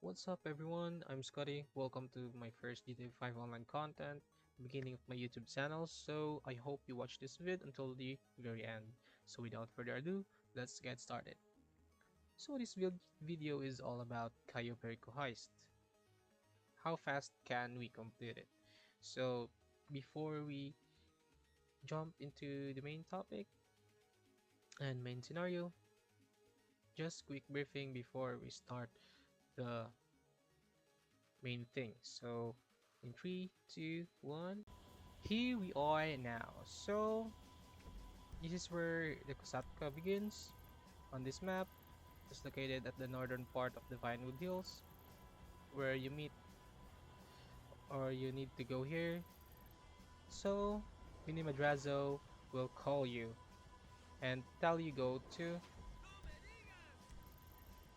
What's up everyone, I'm Scotty. Welcome to my first GTA 5 online content, beginning of my YouTube channel, so I hope you watch this vid until the very end. So without further ado, let's get started. So this video is all about Cayo Perico Heist. How fast can we complete it? So before we jump into the main topic and main scenario, just quick briefing before we start the main thing. So in 3, 2, 1, here we are now. So this is where the Kosatka begins. On this map, it's located at the northern part of the Vinewood Hills, where you meet or you need to go here. So Mini Madrazo will call you and tell you go to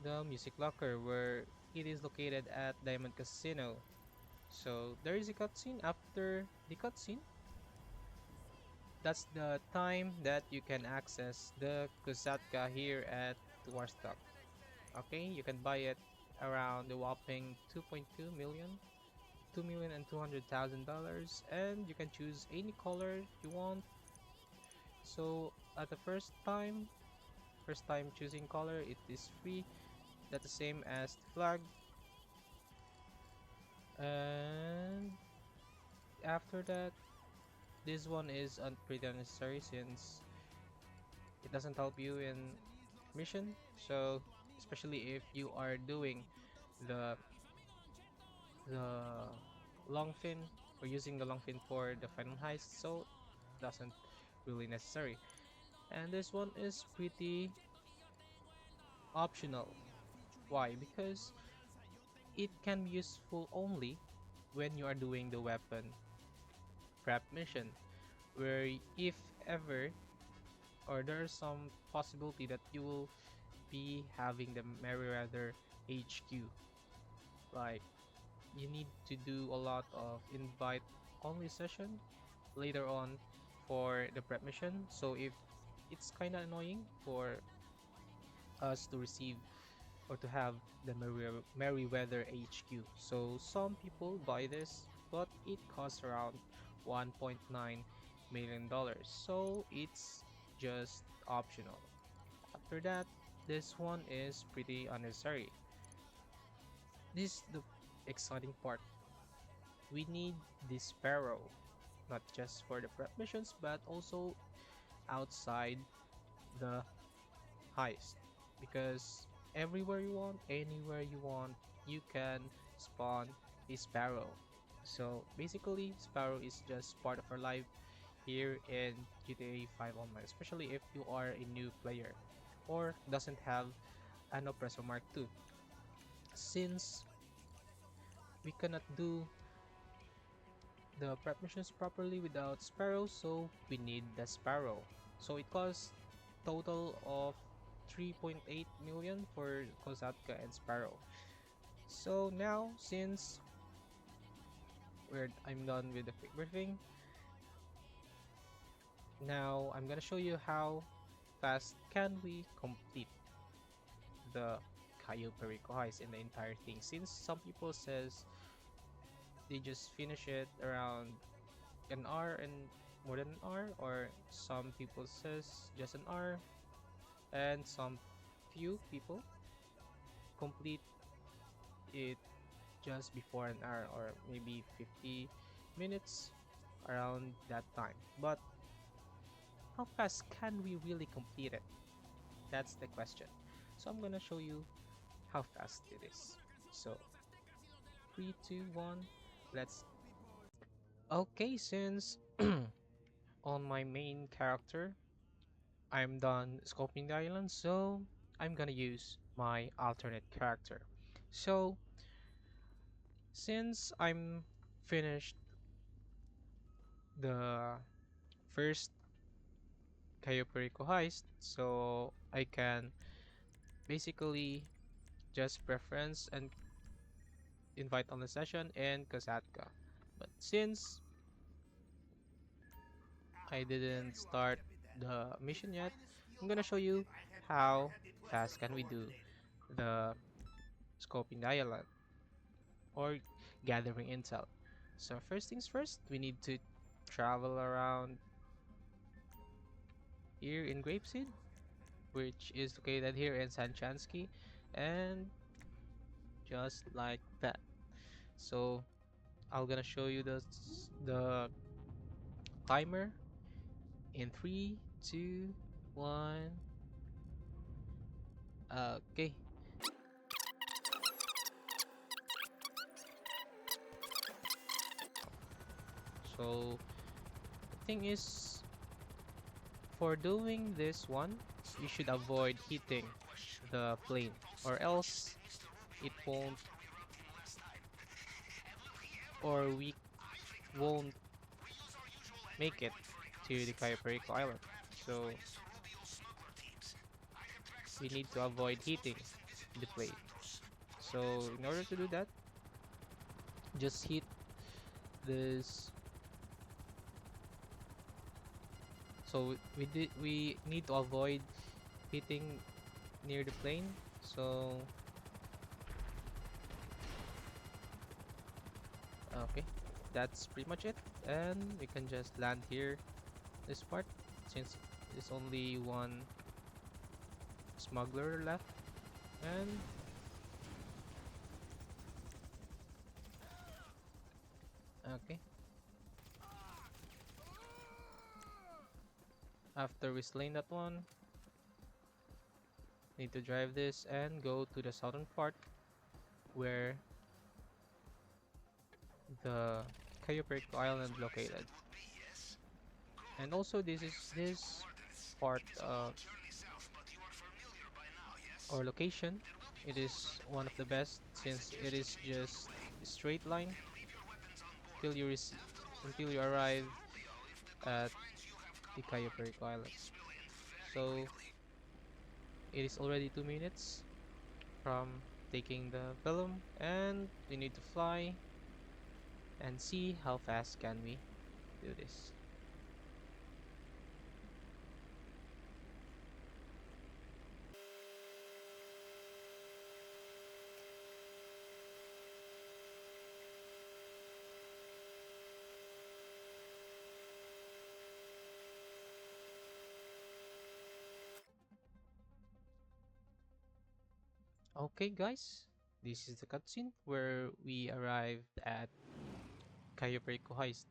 the music locker where it is located at Diamond Casino. So there is a cutscene. After the cutscene, that's the time that you can access the Kusatka here at Warstock. Okay, you can buy it around the whopping 2.2 million, 2,200,000 dollars, and you can choose any color you want. So at the first time choosing color, it is free. That's the same as the flag. And after that, this one is pretty unnecessary since it doesn't help you in mission. So especially if you are doing the the long fin or using the long fin for the final heist, so doesn't really necessary. And this one is pretty optional. Why? Because it can be useful only when you are doing the weapon prep mission, where if ever or there's some possibility that you will be having the Merryweather HQ, like you need to do a lot of invite only session later on for the prep mission. So if it's kind of annoying for us to receive or to have the Merryweather HQ, so some people buy this, but it costs around 1.9 million dollars, so it's just optional. After that, this one is pretty unnecessary. This is the exciting part. We need the Sparrow, not just for the prep missions, but also outside the heist. Because everywhere you want, anywhere you want, you can spawn a Sparrow. So basically, Sparrow is just part of our life here in GTA 5 Online, especially if you are a new player or doesn't have an Oppressor Mark II. Since we cannot do the prep missions properly without Sparrow, so we need the Sparrow. So it costs total of 3.8 million for Kosatka and Sparrow. So now, since I'm done with the quick briefing, now I'm gonna show you how fast can we complete the Cayo Perico Heist in the entire thing. Since some people says they just finish it around an hour and more than an hour, or some people says just an hour, and some few people complete it just before an hour or maybe 50 minutes around that time. But how fast can we really complete it? That's the question. So I'm gonna show you how fast it is. So 3, 2, 1, let's. Okay, since on my main character I'm done scoping the island, so I'm gonna use my alternate character. So since I'm finished the first Cayo Perico heist, so I can basically just preference and invite on the session and Kasatka. But since I didn't start the mission yet, I'm gonna show you how fast can we do the scoping the island. or gathering intel. So first things first, we need to travel around here in Grapeseed, which is located here in Sanchansky, and just like that. So I'm gonna show you the timer in 3, 2, 1. Okay. So the thing is, for doing this one, you should avoid hitting the plane, or else it won't, or we won't make it to the Cayo Perico Island. So we need to avoid hitting the plane. So in order to do that, just hit this. So we need to avoid hitting near the plane. So okay, that's pretty much it, and we can just land here this part since there's only one smuggler left. And okay, after we slain that one, need to drive this and go to the southern part where the Cayo Perico Island located. And also this part or location, it is one of the best since it is just a straight line till until you arrive at the Cayo Perico Island. So it is already 2 minutes from taking the film, and we need to fly and see how fast can we do this. Okay guys, this is the cutscene where we arrived at Cayo Perico Heist.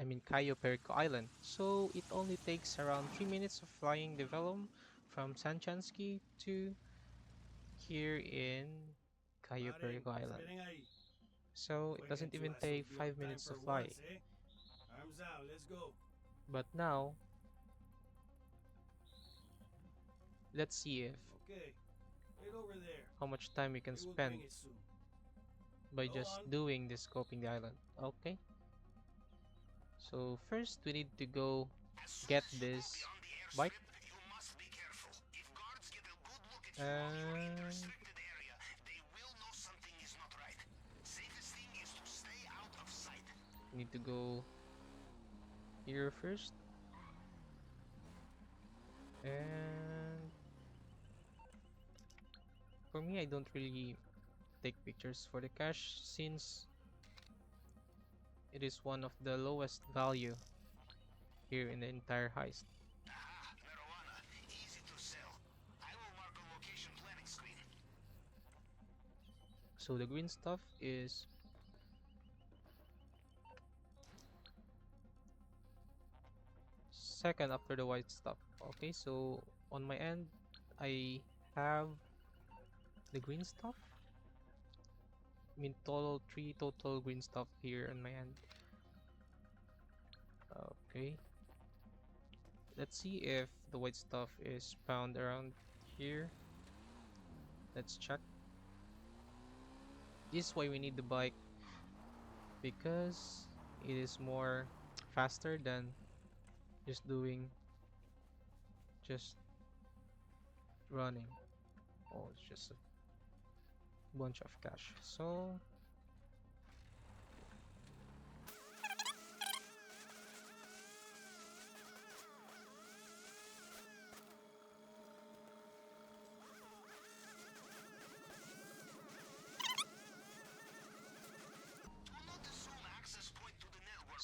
I mean Cayo Perico Island. So it only takes around 3 minutes of flying the Velum from Sanchansky to here in Cayo Perico Island. So it doesn't even take 5 minutes to fly. Arms out, let's go. But now, let's see if Okay, right over there. how much time we can We will spend bring it soon. by Go just on. doing this scoping the island. Okay. So first we need to go As soon get as you go this beyond the bike, airstrip, you must be careful. If guards get a good look at you while you're in the and restricted area, they will know something is not right. Safest thing is to stay out of sight. need to go here first. And for me, I don't really take pictures for the cash since it is one of the lowest value here in the entire heist. Aha, marijuana. Easy to sell. I will mark a location planning screen. So the green stuff is second after the white stuff. Okay, so on my end, I have the green stuff. I mean total 3 total green stuff here on my end. Okay, let's see if the white stuff is found around here. Let's check. This is why we need the bike, because it is more faster than just doing just running. Oh, it's just a bunch of cash. So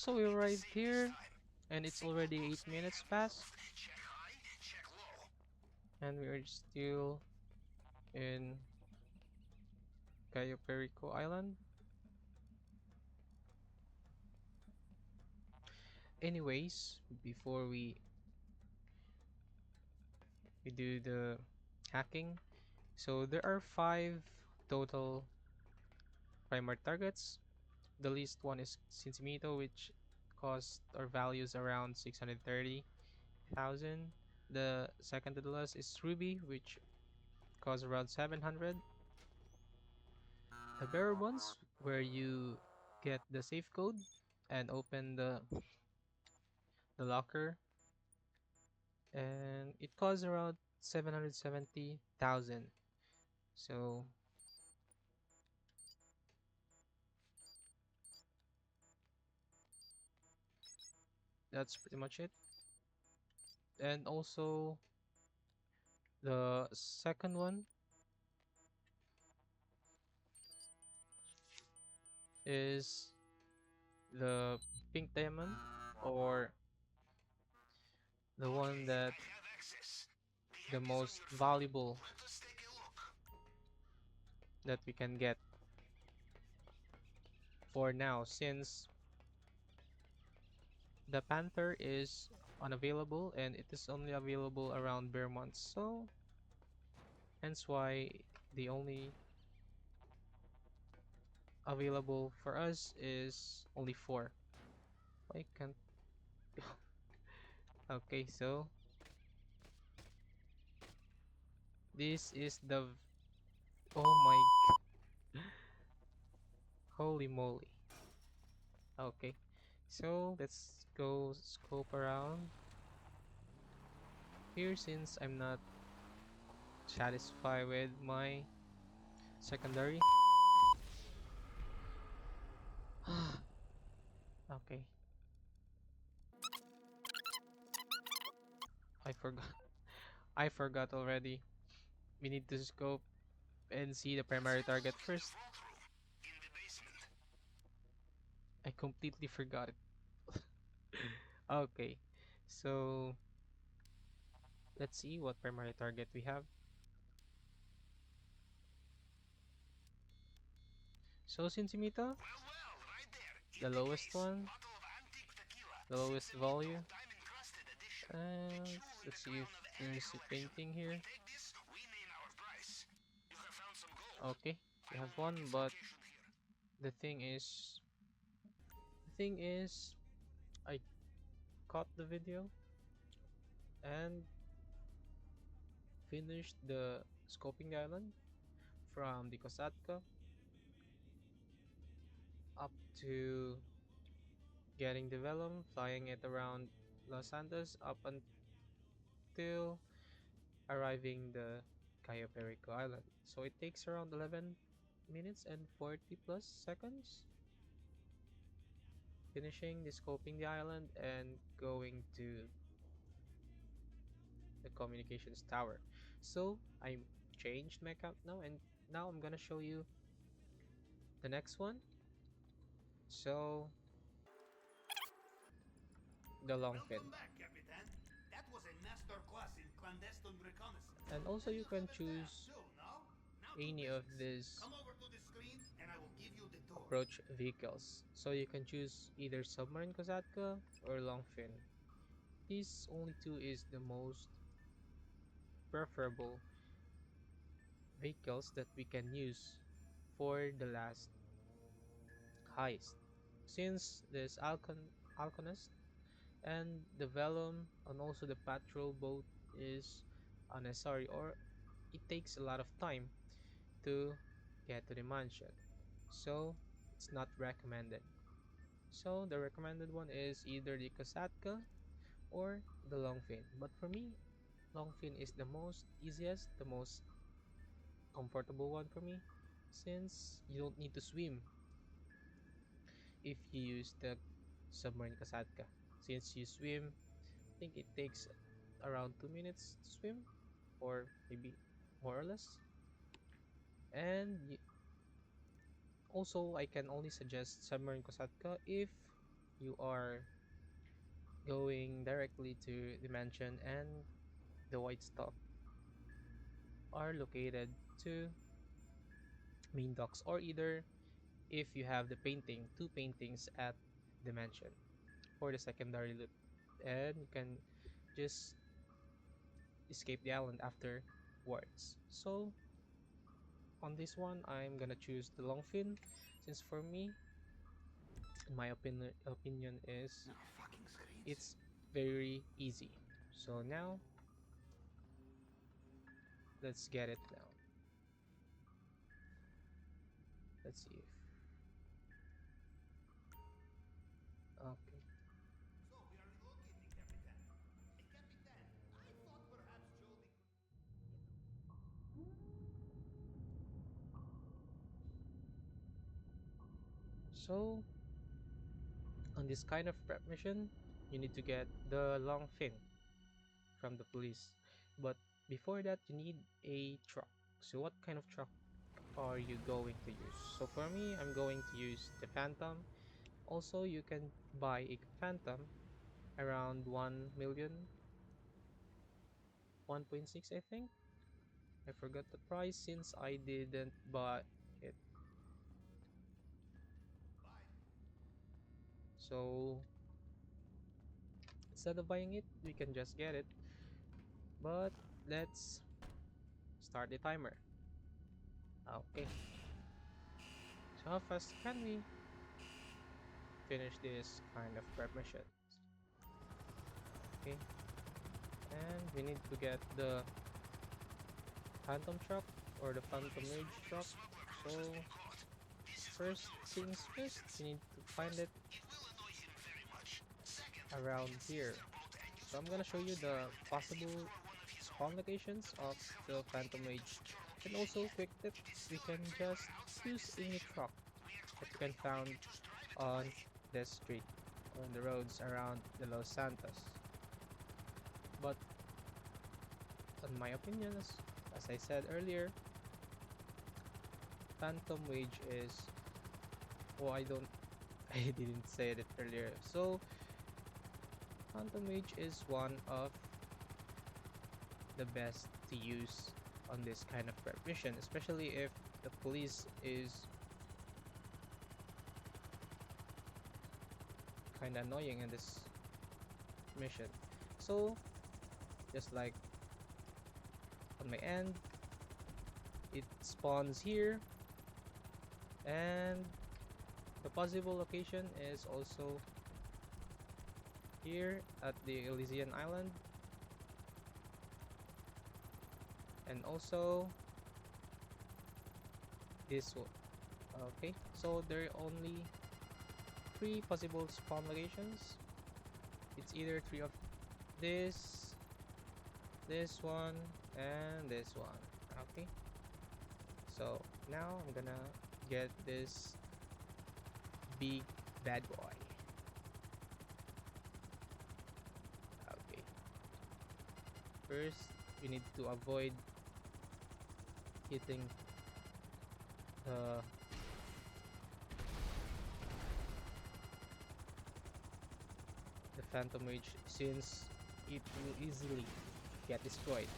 So we arrived Same this here, time. and it's Signal already 8 box may minutes have past, moved. Check high, check low. and we are still in Cayo Perico Island. Anyways, before we do the hacking, so there are 5 total primary targets. The least one is Cincimito, which cost or values around 630,000. The second to the last is Ruby, which costs around 700. The bearer ones, where you get the safe code and open the locker, and it costs around 770,000. So that's pretty much it. And also the second one is the pink diamond, or the one Okay, that I have access. The the app is on most your phone. valuable Let us take a look. that we can get for now, since the panther is unavailable and it is only available around bare months. So hence why the only available for us is only 4. I can't. Okay, so this is the oh my holy moly. Okay, so let's go scope around here, since I'm not satisfied with my secondary. Okay, I forgot. I forgot already. We need to scope and see the Let's primary have a target look in the first. vault room. In the basement. I completely forgot it. Okay, so let's see what primary target we have. So Sinsimita, Right there. the In the lowest case. one, Bottle of antique tequila. the lowest Cincimito, value. diamond-crusted edition. The And jewel in let's the see if crown of any there's a collection. painting We here. take this, we name our price. You have found some gold. Okay, we have Final market one, but location here. the thing is, I caught the video and finished the scoping the island from the Kosatka up to getting the Velum, flying it around Los Santos up until arriving the Cayo Perico Island. So it takes around 11 minutes and 40 plus seconds, finishing the scoping the island and going to the communications tower. So I changed my account now, and now I'm gonna show you the next one. So the long fin. Welcome back, Capitan. That was a master class in clandestine reconnaissance. And also And you you have can a tab choose too, no? Now to any of business. these Come over to the screen and I will give you the tour. approach vehicles. So you can choose either submarine Kosatka or long fin. These only two is the most preferable vehicles that we can use for the last heist. Since this Alconist and the Velum and also the patrol boat is unnecessary, or it takes a lot of time to get to the mansion. So it's not recommended. So the recommended one is either the Kosatka or the Longfin. But for me, Longfin is the most easiest, the most comfortable one for me, since you don't need to swim if you use the submarine Kasatka. Since you swim, I think it takes around 2 minutes to swim, or maybe more or less. And also, I can only suggest submarine Kasatka if you are going directly to the mansion, and the white stuff are located to main docks, or either if you have the painting, two paintings at the mansion for the secondary loot, and you can just escape the island afterwards. So on this one, I'm gonna choose the long fin, since for me, in my opinion is No fucking screens. it's very easy. So now let's get it now. Let's see if okay. So we are relocating, Capitan. Capitan, I thought perhaps Jody could. So on this kind of prep mission, you need to get the long fin from the police. But before that, you need a truck. So what kind of truck are you going to use? So for me, I'm going to use the Phantom. Also, you can buy a Phantom around 1 million, 1.6 I think. I forgot the price since I didn't buy it. So instead of buying it, we can just get it. But let's start the timer. Okay. So how fast can we finish this kind of prep mission? Okay. And we need to get the Phantom truck or the Phantom Rage truck. So first things first, we need to find it around here. So I'm gonna show you the possible spawn locations of the Phantom Rage. And also quick tip, we can just use any truck that you can found on the street or on the roads around the Los Santos. But in my opinion, as I said earlier, Phantom Wage is, oh, I don't I didn't say it earlier. So Phantom Wage is one of the best to use on this kind of prep mission, especially if the police is kind of annoying in this mission. So just like on my end, it spawns here, and the possible location is also here at the Elysian Island, and also this one. Okay, so there are only three possible spawn locations. It's either three of this, this one, and this one. Okay, so now I'm gonna get this big bad boy. Okay, first we need to avoid hitting the Phantom Rage, since it will easily get destroyed.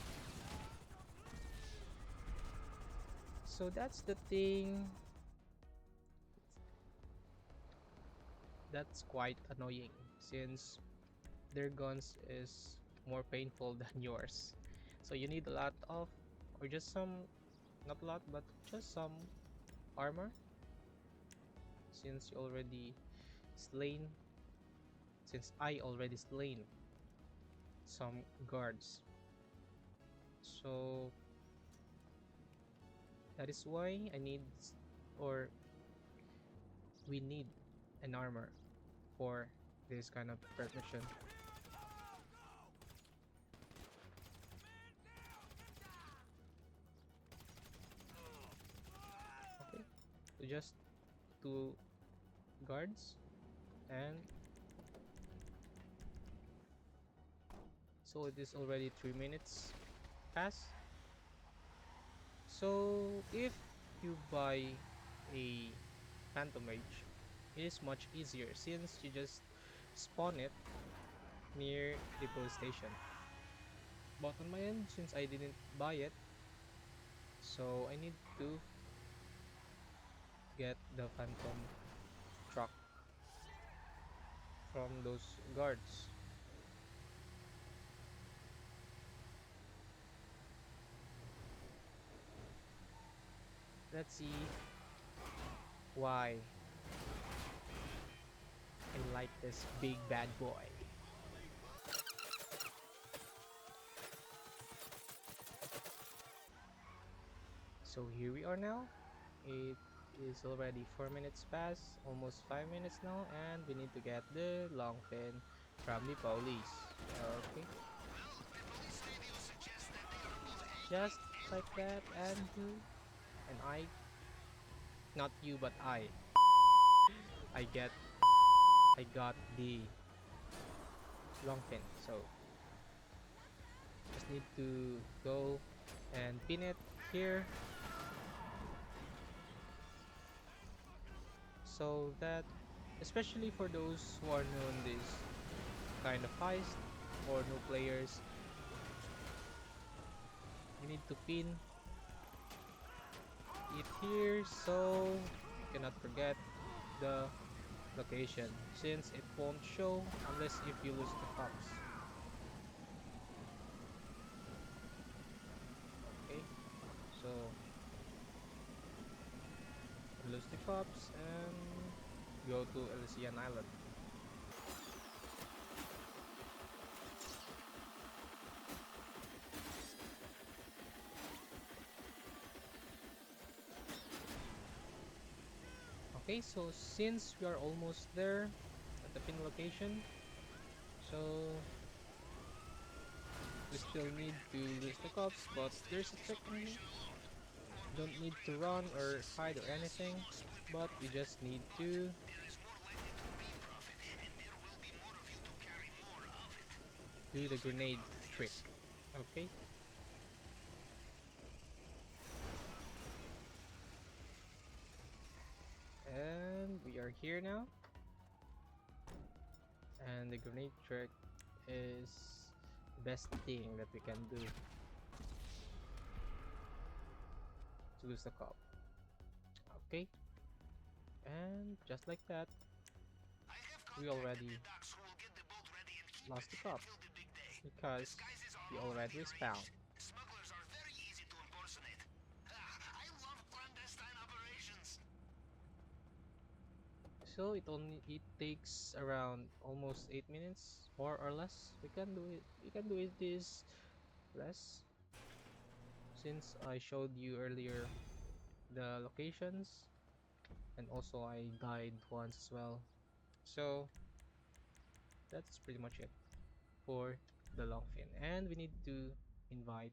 So that's the thing. That's quite annoying since their guns is more painful than yours. So you need a lot of, or just some, not a lot, but just some armor, since you already slain, since I already slain some guards. So that is why I need, or we need an armor for this kind of prep mission. Okay, so just two guards, and so it is already 3 minutes past. So if you buy a Phantom Rage, it is much easier since you just spawn it near the police station. But on my end, since I didn't buy it, so I need to get the phantom truck from those guards. Let's see why I like this big bad boy. So here we are now. It is already 4 minutes past, almost 5 minutes now, and we need to get the long fin from the police. Okay, just like that, and you and not you, but I get, I got the long fin. So just need to go and pin it here, so that especially for those who are new in this kind of heist or new players, you need to pin it here so you cannot forget the location, since it won't show unless if you lose the cops. Okay, so lose the cops and go to Elysian Island. Okay, so since we are almost there at the pin location, so we still need to lose the cops, but there's a trick in here. You don't need to run or hide or anything, but you just need to do the grenade trick. Okay, and we are here now, and the grenade trick is the best thing that we can do to lose the cop. Okay, and just like that, we already lost the cop because he already respawned. Smugglers are very easy to impersonate. I love clandestine operations. So it takes around almost 8 minutes, more or less. We can do it this less, since I showed you earlier the locations, and also I died once as well. So that's pretty much it for the long fin, and we need to invite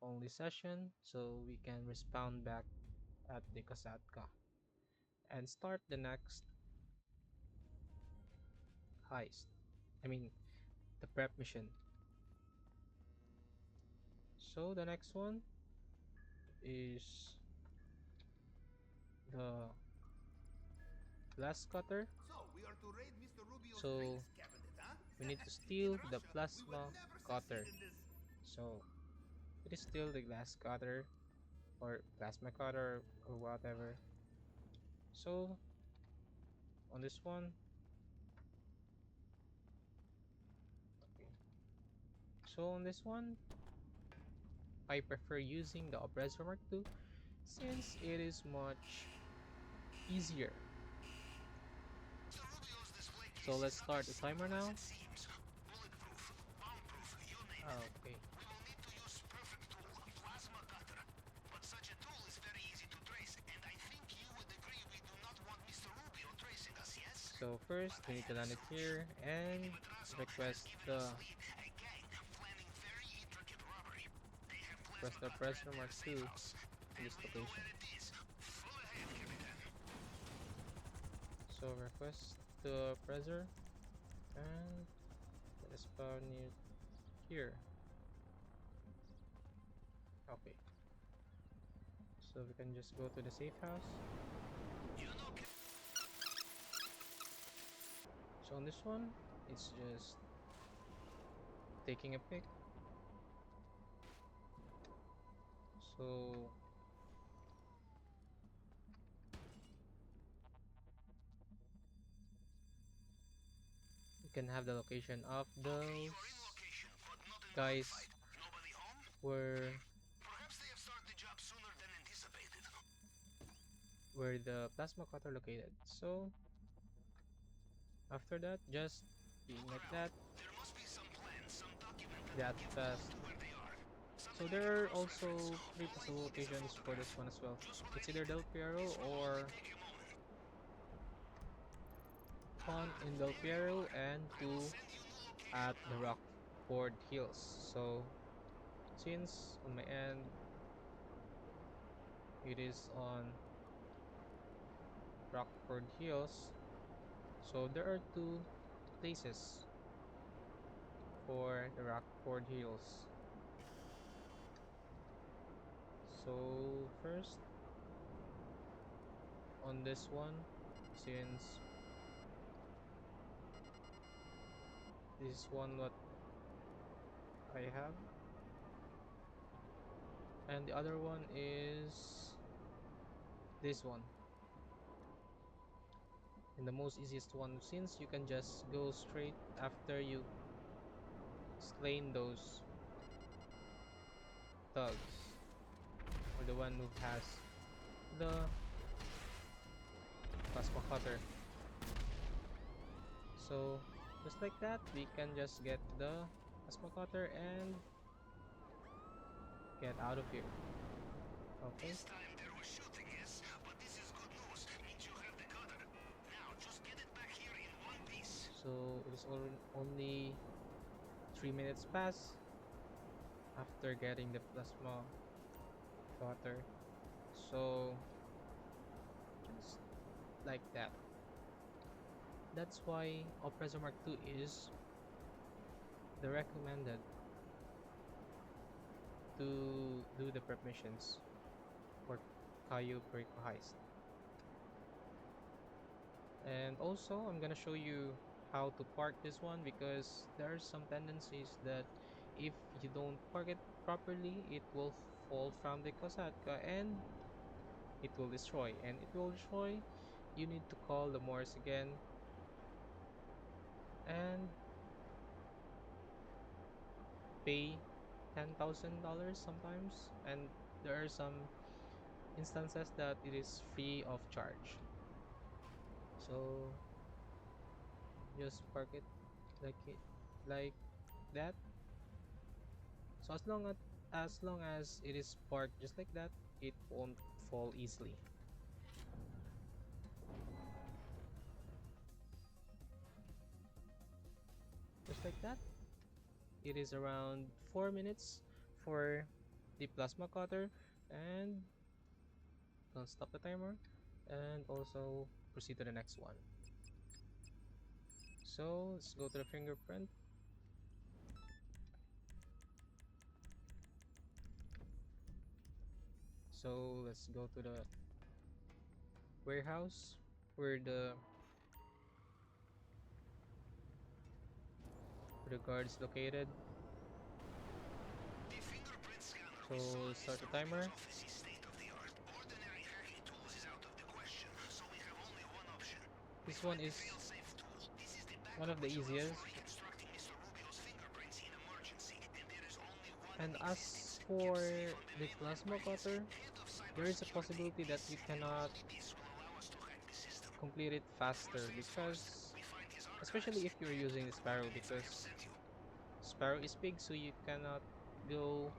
only session so we can respawn back at the Kasatka and start the next heist. I mean, the prep mission. So the next one is the glass cutter. So we are to raid Mr. Rubio's So drinks cabinet, huh? we need to In steal the Russia, we would plasma never cutter. succeed in this. So it is still the glass cutter or plasma cutter or whatever. So on this one, okay. So on this one, I prefer using the Oppressor Mark II since it is much easier. Mr. Rubio's display So case let's is not start as the timer simple as now. it seems. Bulletproof, bombproof, you name it. Okay. We will need to use perfect tool, plasma cutter. But such a tool is very easy to trace, and I think you would agree we do not want Mr. Rubio tracing us, yes? So first, But we I need to have a land it solution. here and Madrazo has request given us the lead, a gang planning very intricate robbery. They have request plasma the cutter at Oppressor their Mark safe II house, in and this we know location. where it is. Full ahead, Capitan. So request the Oppressor and let us spawn it here. Okay. So we can just go to the safe house. You know, So on this one, it's just taking a pic. So you can have the location of Okay, you're in those location, but not in guys verified. Nobody home? where Perhaps they have started the job sooner than anticipated. the plasma cutter located. So after that, just being Look like around. that, There must be some plan, some document that that will give clue fast. to where they are. Something So I there can are cross-reference. also three All I possible need is a locations for photograph. this one as well. Just what I It's either need. Del Piero This will only or take a moment. one Ah, in Del there you Piero are. and I will two send you new location at the now. Rockford Hills. So since on my end it is on Rockford Hills, so there are two places for the Rockford Hills. So first on this one, since this is one what I have, and the other one is this one. And the most easiest one, since you can just go straight after you slain those thugs, or the one who has the plasma cutter. So just like that, we can just get the plasma cutter and get out of here. Okay, This time there was shooting, yes? But this is good news. Means you have the cutter. Now, just get it back here in one piece. so it is only 3 minutes pass after getting the plasma cutter. So just like that. That's why Oppressor Mark II is the recommended to do the prep missions for Cayo Perico Heist. And also, I'm gonna show you how to park this one because there are some tendencies that if you don't park it properly, it will fall from the Kosatka and it will destroy. And it will destroy, you need to call the Morse again and pay $10,000 sometimes. And there are some instances that it is free of charge. So just park it like that. So as long as it is parked just like that, it won't fall easily. Just like that. It is around 4 minutes for the plasma cutter, and don't stop the timer, and also proceed to the next one. So let's go to the fingerprint. So let's go to the warehouse where the guard is located. The fingerprint scanner we saw So in start Mr. the Rubio's timer. office is state-of-the-art. Ordinary hacking tools is out of the question, so we have only one option. We This find one the is fail-safe tool. This is the one backup of the which allows for easiest. reconstructing Mr. Rubio's fingerprints in emergency, and there is only one in And existence, as kept safe for on the the mainland plasma by his cutter, head of there is a cybersecurity. possibility that you This and cannot only this will allow us to hack the system. complete it First faster things first, because we find his archives especially if and you're head to using the the Sparrow, coordinates I have because sent you. Sparrow is big, so you cannot go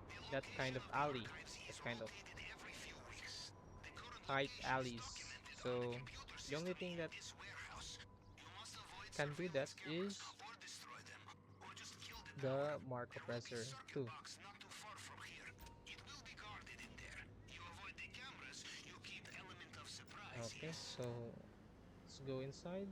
The that kind location of of the alley, archives is that kind of rotated every few weeks. The current tight location is alleys. documented on the So computer the only system thing in that this warehouse. You must avoid can do that surveillance cameras is or destroy them, or just kill the tower. the Mark There will be Oppressor circuit too. box not too far from here. It will be guarded in there. You avoid the cameras, you keep element of surprise, Okay, yes? so let's go inside.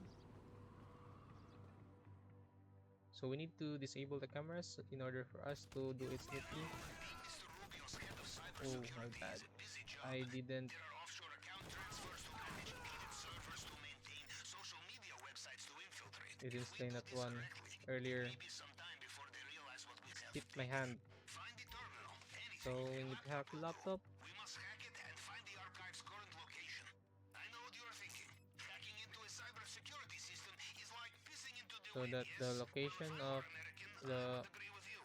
So we need to disable the cameras in order for us to do You its may sneaky. know being Mr. Rubio's head of Oh my cybersecurity bad. is a busy job. I didn't. There are offshore account transfers to manage, needed servers to maintain, social media websites to infiltrate. You didn't If we slay do that this one correctly, earlier. maybe sometime before they realize what we have. Hit my hand. Find the terminal. Anything. So we A need to hack laptop the will do. laptop We must hack it and find the archive's current location. I know what you're thinking. Hacking into a cybersecurity system is like pissing into the so wind, that the yes? Well, if location I of were American, I the would agree with you.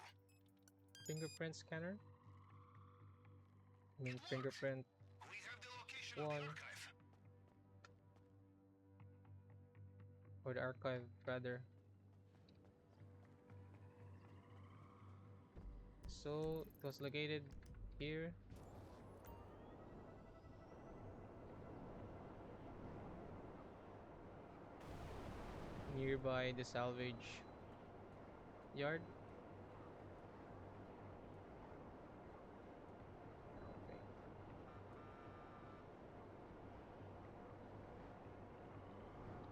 fingerprint scanner, I It mean worked. fingerprint We have the location of the one, archive. or the archive rather. So it was located here. Nearby the salvage yard. Okay.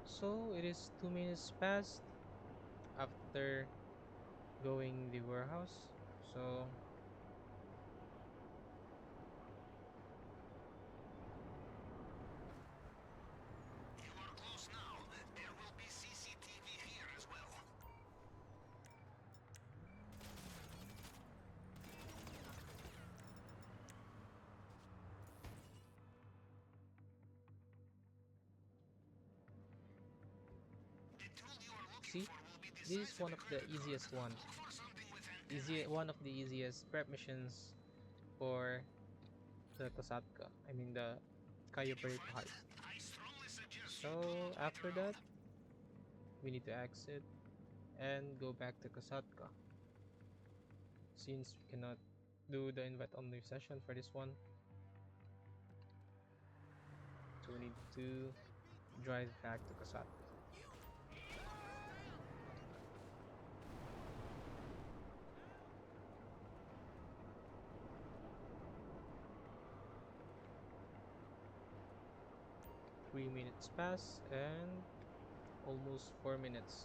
So it is 2 minutes past after going the warehouse. So You are close now. There will be CCTV here as well. see, this is one of the easiest one. One of the easiest prep missions for the Kosatka. I mean the Cayo Perico Heist. So after that, we need to exit and go back to Kosatka. Since we cannot do the invite only session for this one, so we need to drive back to Kosatka. 3 minutes pass and almost 4 minutes.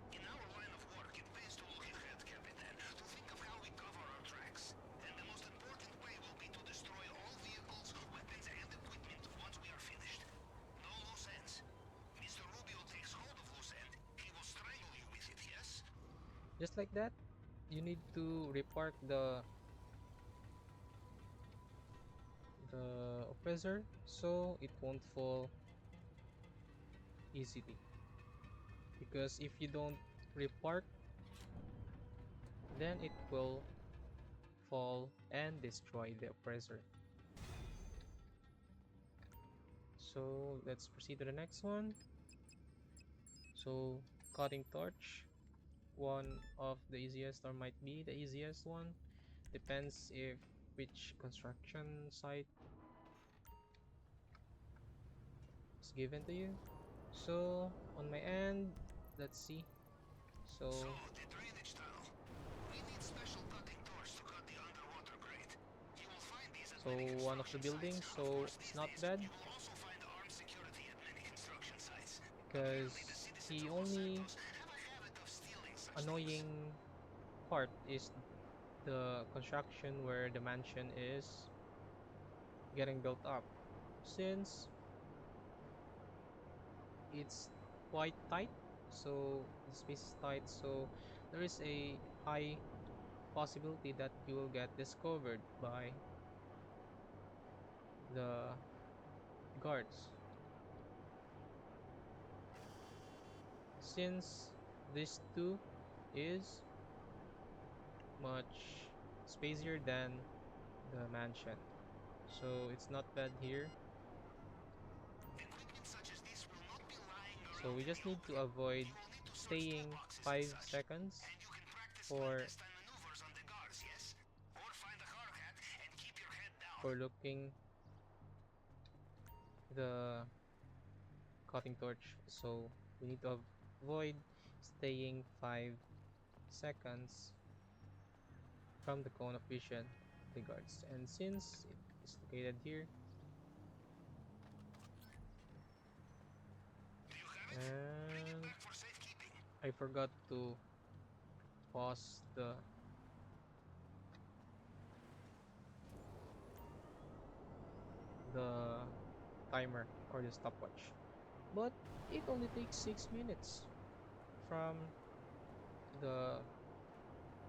In our line of work, it pays to look ahead, Captain, to think of how we cover our tracks. And the most important way will be to destroy all vehicles, weapons, and equipment once we are finished. No loose ends. Mr. Rubio takes hold of loose end, he will strangle you with it, yes? Just like that, you need to repark the oppressor so it won't fall easily. Because if you don't repark, then it will fall and destroy the oppressor. So let's proceed to the next one. So cutting torch, one of the easiest or might be the easiest one. Depends if which construction site is given to you. So on my end, let's see. So, So the drainage tunnel. We need special cutting torch to cut the underwater grate. You will find these at many one of the construction sites. buildings, Of so course, it's these not days, bad you will also find armed security at many construction sites. Apparently, the because citizens the of Los only Santos have a habit of stealing such things. annoying part is the construction where the mansion is getting built up, since it's quite tight. So the space is tight, so there is a high possibility that you will get discovered by the guards, since this too is much spacier than the mansion. So it's not bad here. Equipment such as this will not be lying So around we in the just need open. to avoid You will need to search staying toolboxes and 5 such. seconds And you can practice for clandestine maneuvers on the guards, yes? Or find a hard hat and keep your head down. looking the cutting torch. So we need to avoid staying 5 seconds from the cone of vision of the guards. And since it is located here, Do you have it? Bring it and back for safekeeping. I forgot to pause the timer or the stopwatch. But it only takes 6 minutes from the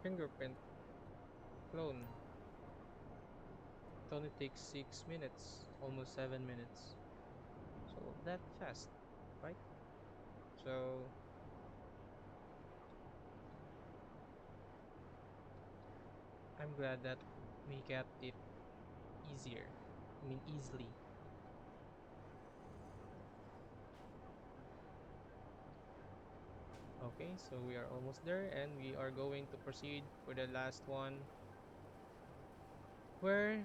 fingerprint clone. It only takes 6 minutes, almost 7 minutes. So that fast, right? So I'm glad that we kept it easier. I mean easily. Okay, so we are almost there and we are going to proceed for the last one where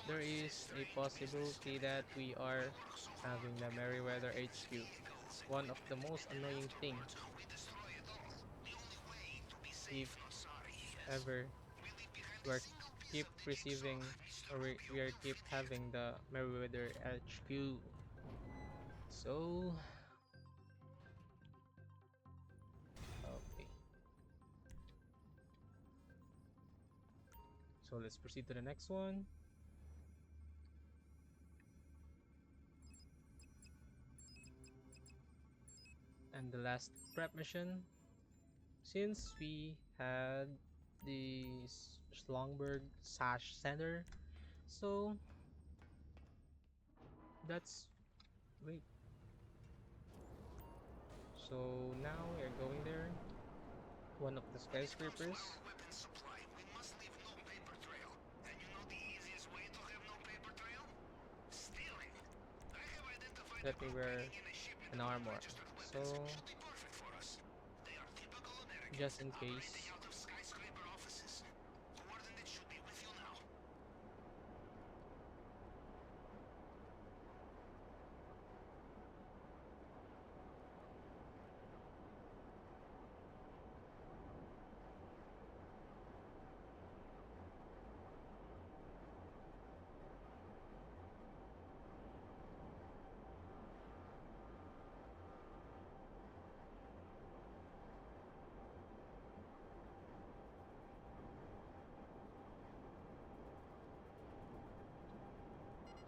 there Our is a sister-in business, possibility Captain. that we We are work so hard having to the get our Meriwether weapons, HQ. vehicles, One of the equipment, most and then annoying thing afterwards we destroy it all. The only way to be if safe, not sorry, yes. ever We leave behind a we're single piece keep of the jigsaw, receiving Mr. or Rubio we are will keep forgive. having the Meriwether HQ. So okay, so let's proceed to the next one. And the last prep mission, since we had the Schlongberg Sash Center, so that's wait. So now we are going there. One of the When it comes to our skyscrapers weapons supply, we must leave no paper trail. And you know the easiest way to have no paper trail? Stealing. I have identified a that we group were bringing in a shipment an of armor. unregistered weapons. So Should be perfect for us. They are typical Americans, just in operating case. out of skyscraper offices. Coordinates should be with you now.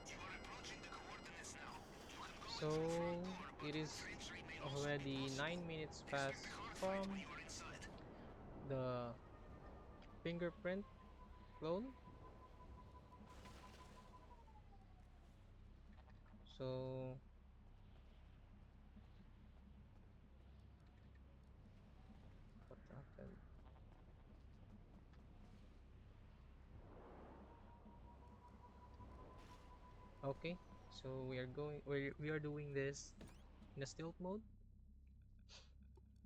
You are approaching the coordinates now. You can go in from front So door, but it is re-entry may also be already possible. 9 minutes This can be past hard fight when from you are inside. the fingerprint clone. So what happened? Okay, so we are doing this in a stealth mode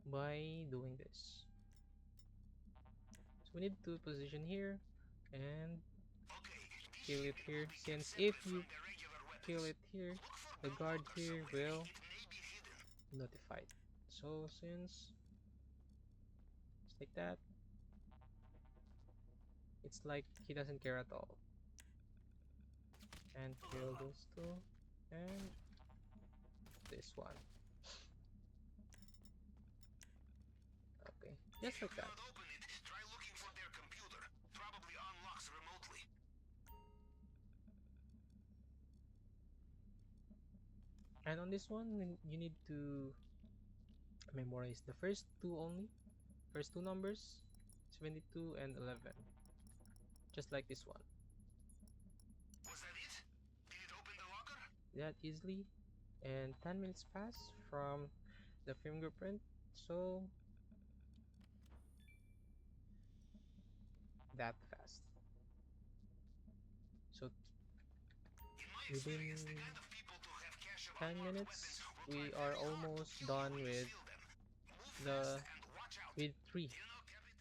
by doing this. So we need to position here and Okay, this kill it shipment here. will be kept Since if separate you from the regular kill weapons. it here, Look for the door guard lockers here somewhere. will It may be hidden. notify. So since it's like that, it's like he doesn't care at all. And kill those two and this one. Okay, If just you like that. cannot open it, try looking for their computer. Probably unlocks remotely. And on this one, you need to memorize the first two only, first two numbers, 72 and 11, just like this one. Was that it? Did it open the locker? That easily. And 10 minutes pass from the fingerprint, so that fast. So In my experience, the within kind of people to have cache of 10 unmarked weapons minutes, will try we are very hard to almost kill you done when you with steal them. Move fast the and watch out. with three You know, Captain?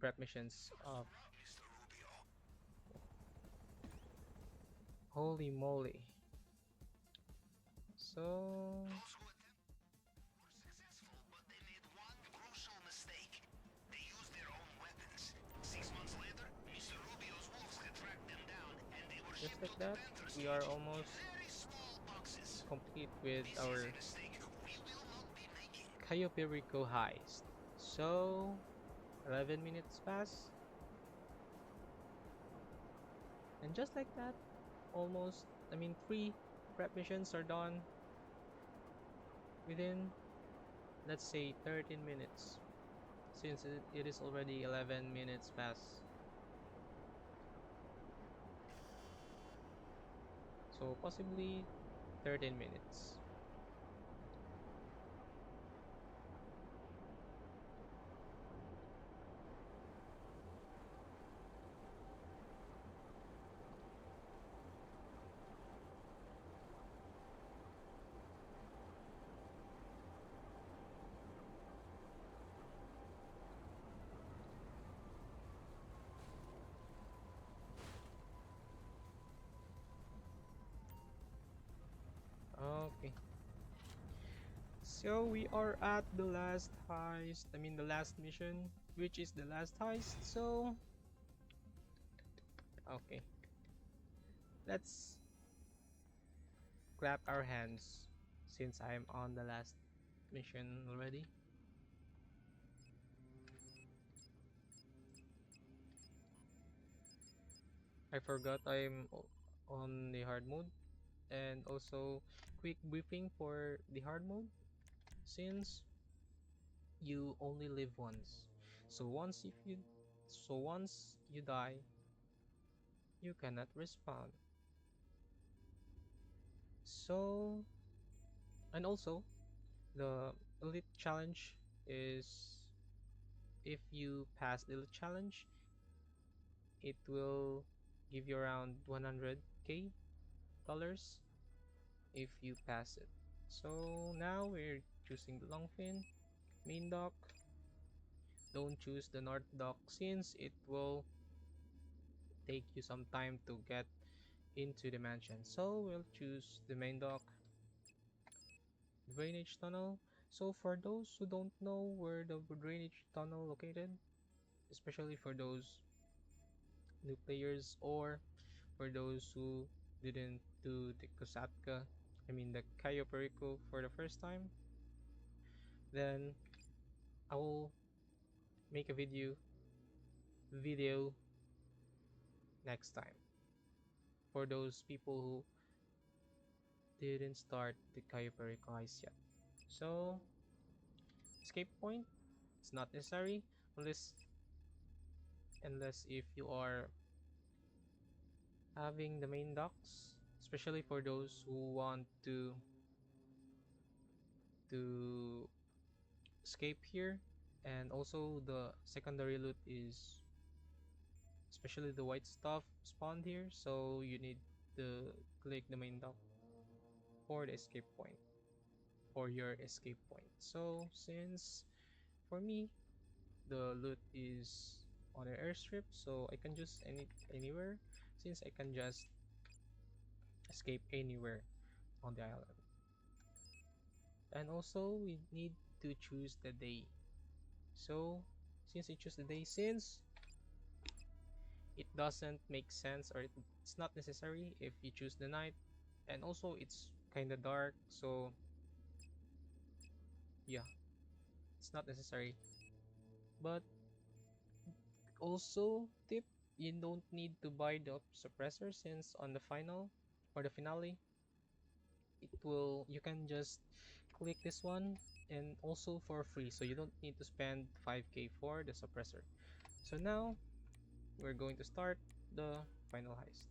prep missions of Mr. Rubio. holy moly. So Those who attempted were successful, but they made one crucial mistake. They used their own weapons. Just like that, we are almost very small boxes. complete with This is a our mistake we will not be making. Cayo Perico Heist. So, 11 minutes pass, and just like that, almost, I mean, 3 prep missions are done within, let's say, 13 minutes, since it is already 11 minutes past. So, possibly 13 minutes. Okay. So we are at the last heist, I mean the last mission, which is the last heist. So, okay, let's clap our hands since I'm on the last mission already. I forgot on the hard mode, and also quick briefing for the hard mode, since you only live once. So once you die, you cannot respawn. So, and also the elite challenge is, if you pass the elite challenge, it will give you around 100k dollars if you pass it. So now we're choosing the long fin main dock. Don't choose the north dock since it will take you some time to get into the mansion. So we'll choose the main dock, drainage tunnel. So for those who don't know where the drainage tunnel located, especially for those new players or for those who didn't do the Kosatka, I mean the Cayo Perico for the first time, then I will make a video next time for those people who didn't start the Cayo Perico heist yet. So, escape point, it's not necessary unless if you are having the main docks, especially for those who want to escape here. And also the secondary loot is, especially the white stuff, spawned here, so you need to click the main dock for the escape point, for your escape point. So since for me the loot is on an airstrip, so I can just anywhere, since I can just escape anywhere on the island. And also we need to choose the day. So since I choose the day, since it doesn't make sense, or it's not necessary if you choose the night, and also it's kind of dark, so yeah, it's not necessary. But also tip, you don't need to buy the suppressor, since on the final or the finale, it will, you can just click this one and also for free, so you don't need to spend 5k for the suppressor. So now we're going to start the final heist.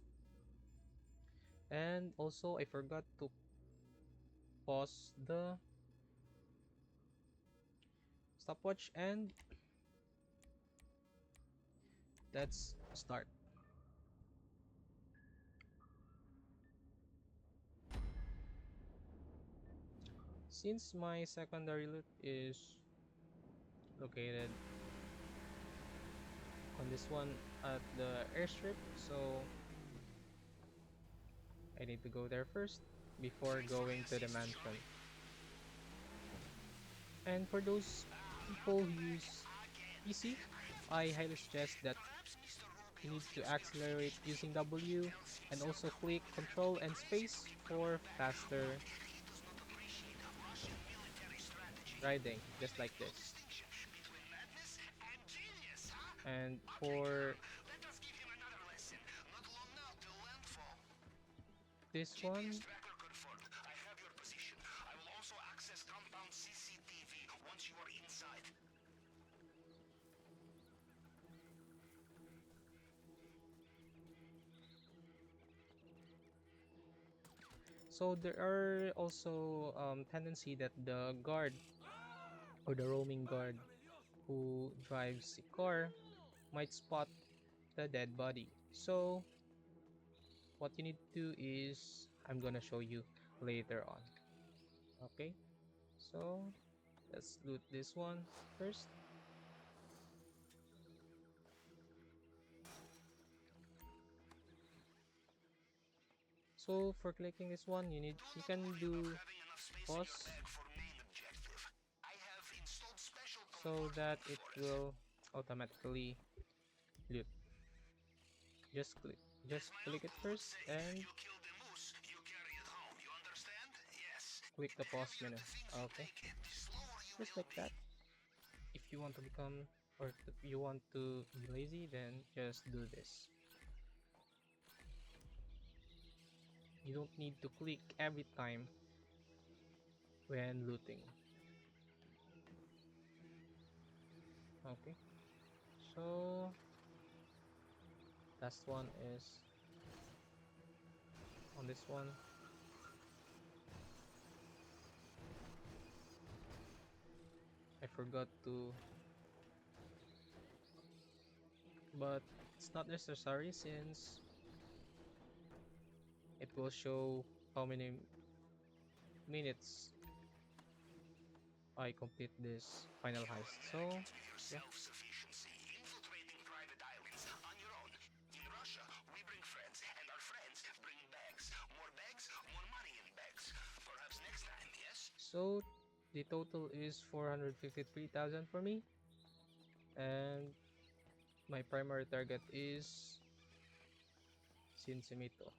And also I forgot to pause the stopwatch, and let's start. Since my secondary loot is located on this one at the airstrip, so I need to go there first before Thanks for the going to the assist, mansion. Joey. And for those You're people who back use again. PC, Great I fixing highly indeed. suggest that Perhaps Mr. you need to accelerate using W, and also click Control and Space for faster He does not appreciate Russian military strategy. riding, just like No this. distinction between madness and genius, huh? And Okay, for let us give him another lesson. Not long now till landfall. this GPS one, tracker confirmed. I have your position. I will also access compound CCTV once you are inside. so there are also tendency that the guard or the roaming guard who drives a car might spot the dead body. So what you need to do is I'm gonna show you later on. Okay, so let's loot this one first. So for clicking this one, Do you not can worry about do having enough space in your pause bag for main objective. I have installed special so that compartment it for it. will automatically loot. As Just my click it uncle would first say, and you kill the moose, you carry it home. You understand? Yes. click the The pause heavier menu. the things you Okay, take, the slower you just will like be. that. If you want to become you want to be lazy, then just do this. You don't need to click every time when looting. Okay, so last one is on this one. I forgot to, but it's not necessary since it will show how many minutes I complete this final You heist. So earned it with your yeah, self-sufficiency, infiltrating private islands on your own. In Russia, we bring friends, and our friends bring bags. More money in bags. Perhaps next time, yes? so the total is 453,000 for me, and my primary target is Sinsimito.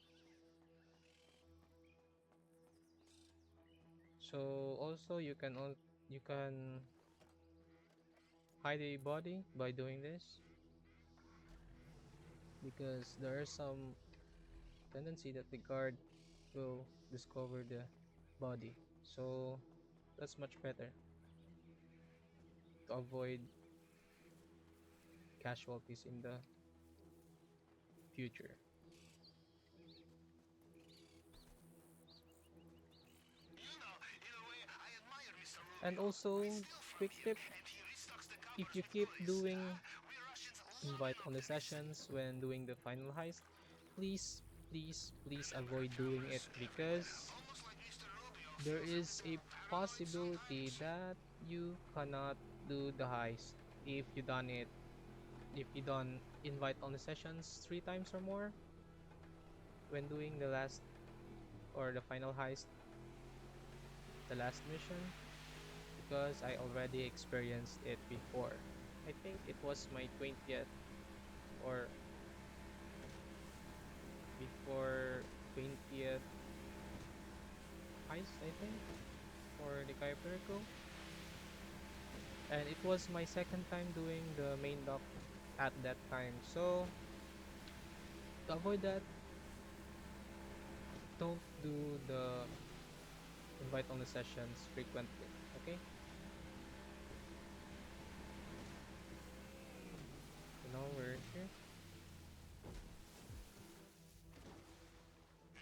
So also you can hide a body by doing this because there is some tendency that the guard will discover the body. So that's much better to avoid casualties in the future. You know, in a way, I admire Mr. And Rubio. We also, steal from quick him, tip, and he restocks the if cupboards you with keep goodies. doing We Russians love invite an on the optimist. sessions when doing the final heist, please Remember, avoid doing it cameras everywhere, because almost like Mr. Rubio there feels a is a little paranoid possibility sometimes. that you cannot do the heist if you done it if you done invite on the sessions 3 times or more when doing the last or the final heist, the last mission, because I already experienced it before. I think it was my 20th or before 20th heist, I think, for the Cayo Perico. And it was my second time doing the main dock at that time. So to avoid that, don't do the invite only sessions frequently. Okay? So now we're here.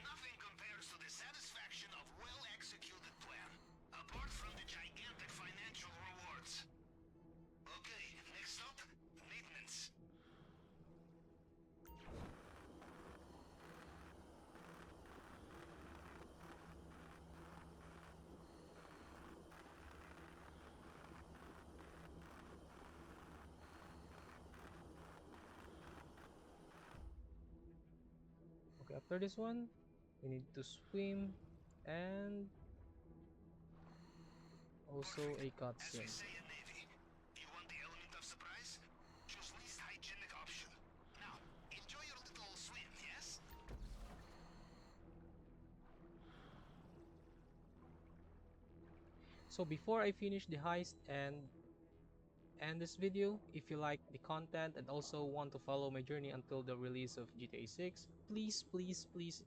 Nothing compares to the satisfaction of well-executed plan, apart from the gigantic financial rewards. Okay, next stop, maintenance. Okay, after this one, we need to swim and also Perfect. a As we cutscene. say in Navy, you want the element of surprise? Choose least hygienic option. Now, it So before I finish the heist and end this video, if you like the content and also want to follow my journey until the release of GTA 6, please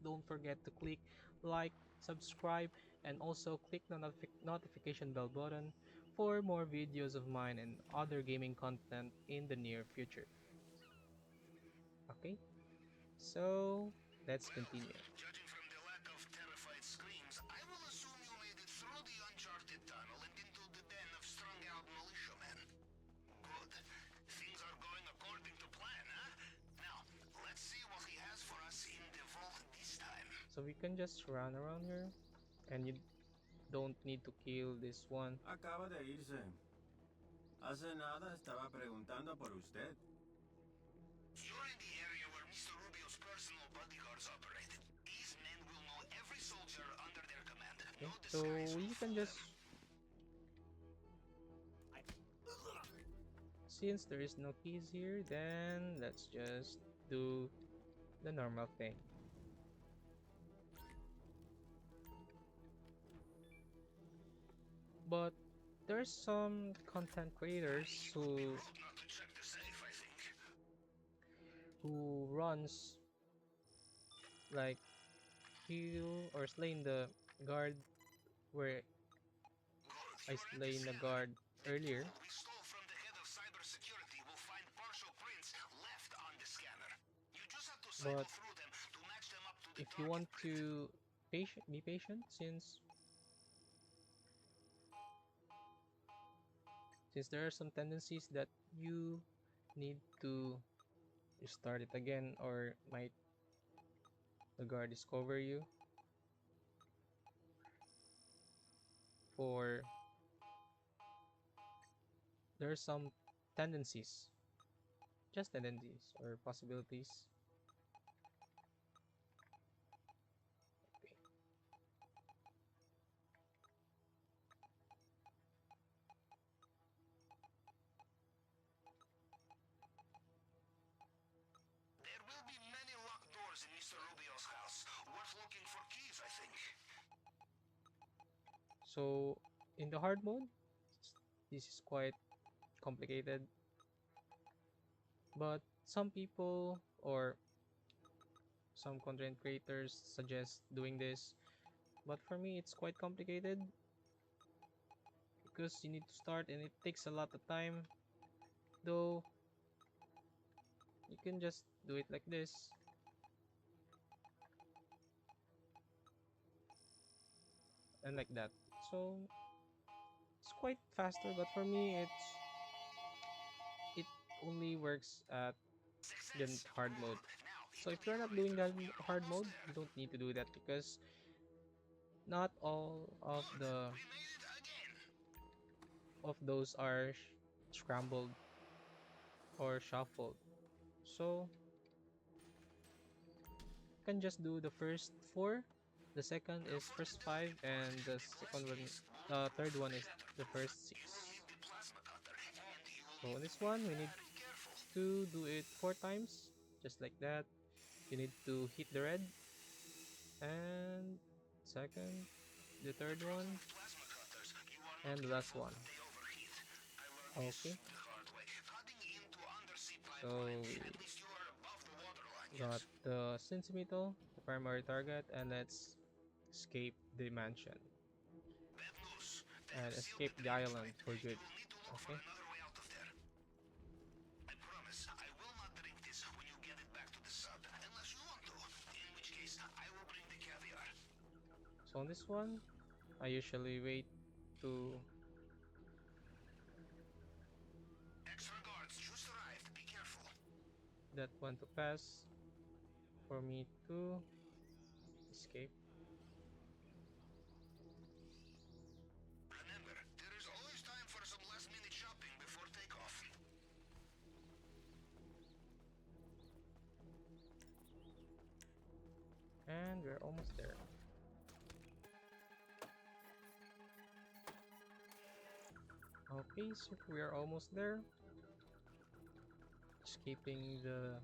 don't forget to click like, subscribe, and also click the notification bell button for more videos of mine and other gaming content in the near future. Okay, so let's Well, continue. judging from the lack of terrified screams, I will assume you made it through the uncharted tunnel and into the den of strung-out militiamen. Good. Things are going according to plan, huh? Now, let's see what he has for us in the vault this time. So we can just run around here and you don't need to kill this one. Acaba de irse. Hace nada estaba preguntando por usted. You're in the area where Mr. Rubio's personal bodyguards operated. These men will know every soldier under their command. Okay, No so disguise will you can fool them. just, since there is no keys here, then let's just do the normal thing. But there's some content creators It would be rude not to check the safe, I think. who runs like kill or slain the guard where Good, I you're at the slain the scanner. guard The earlier. tool we stole from the head of cybersecurity will find partial prints left on the scanner. You just have to cycle But through them to match them up to the if you target want print. to be patient, since there are some tendencies that you need to restart it again or might the guard discover you for there are some tendencies, just tendencies or possibilities. Okay. There will be many locked doors in Mr. Rubio's house. Worth looking for keys, I think. So in the hard mode, this is quite complicated, but some people or some content creators suggest doing this, but for me it's quite complicated because you need to start and it takes a lot of time, though you can just do it like this and like that. So it's quite faster, but for me it only works at the Success. hard mode. Good. Now, So into if the you're not doing elevator. that We in are hard almost mode, there. you don't need to do that because not all Good. We made it again. of those are scrambled or shuffled. So you can just do the first four. The second Now is for the first five, delicate part, and the the glass second one, case won't the prove third one to is shatter. the first You will six. need the plasma cutter, and you will So need in to this be one, we need very careful. to do it four times, just like that. You need to hit the red, and second, the The third problem one, with plasma cutters, you are not and the last careful, one. they overheat. I learned this Okay, the hard way. Cutting into undersea pipeline, so at we least you are above the waterline, got yes. the Sensimito, the primary target, and let's escape the mansion Bad news. They have and sealed escape the the drainage island pipe. for You good. will need to look for Okay. another way out of there. I promise, I will not drink this when you get it back to the sub, unless you want to. In which case, I will bring the caviar. So on this one, I usually wait to Extra guards just arrived. Be careful. that one to pass for me to escape. Remember, there is always time for some last-minute shopping before takeoff. And we're almost there. Okay, so we are almost there. Escaping the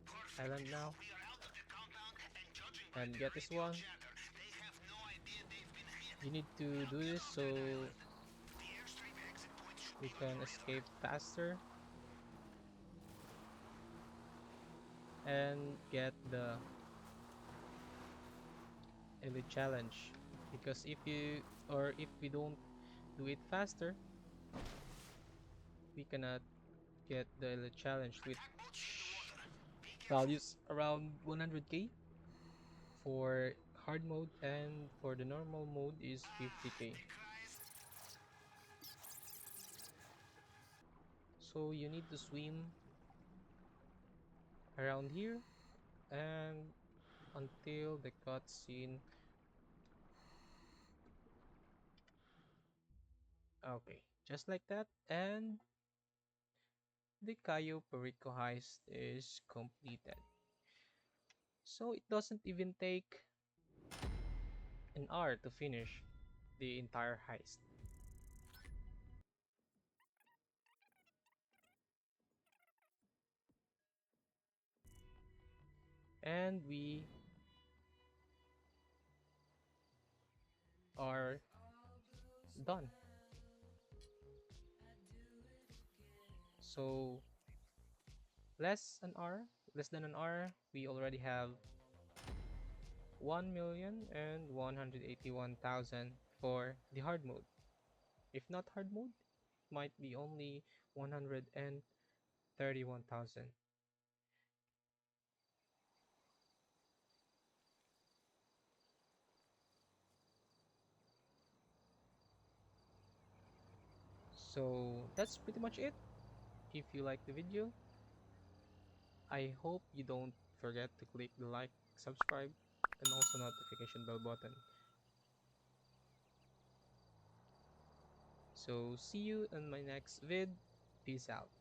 Perfect. island now. We are out of the compound, and judging by And their get this radio one. chatter, they have no idea they've been hit. You need to do this so The airstream exit point should we be on can your right. escape faster and get the elite challenge. Because if we don't do it faster, we cannot get the elite challenge, which Attack boats in the water. Be careful. values around 100k for hard mode, and for the normal mode is 50k. The cries. So you need to swim around here and until the cutscene. Okay, just like that, and the Cayo Perico heist is completed. So it doesn't even take an hour to finish the entire heist. And we are done. So less than an hour, we already have 1,181,000 for the hard mode. If not hard mode, it might be only 131,000. So that's pretty much it. If you like the video, I hope you don't forget to click the like, subscribe, and also notification bell button. So see you in my next vid. Peace out.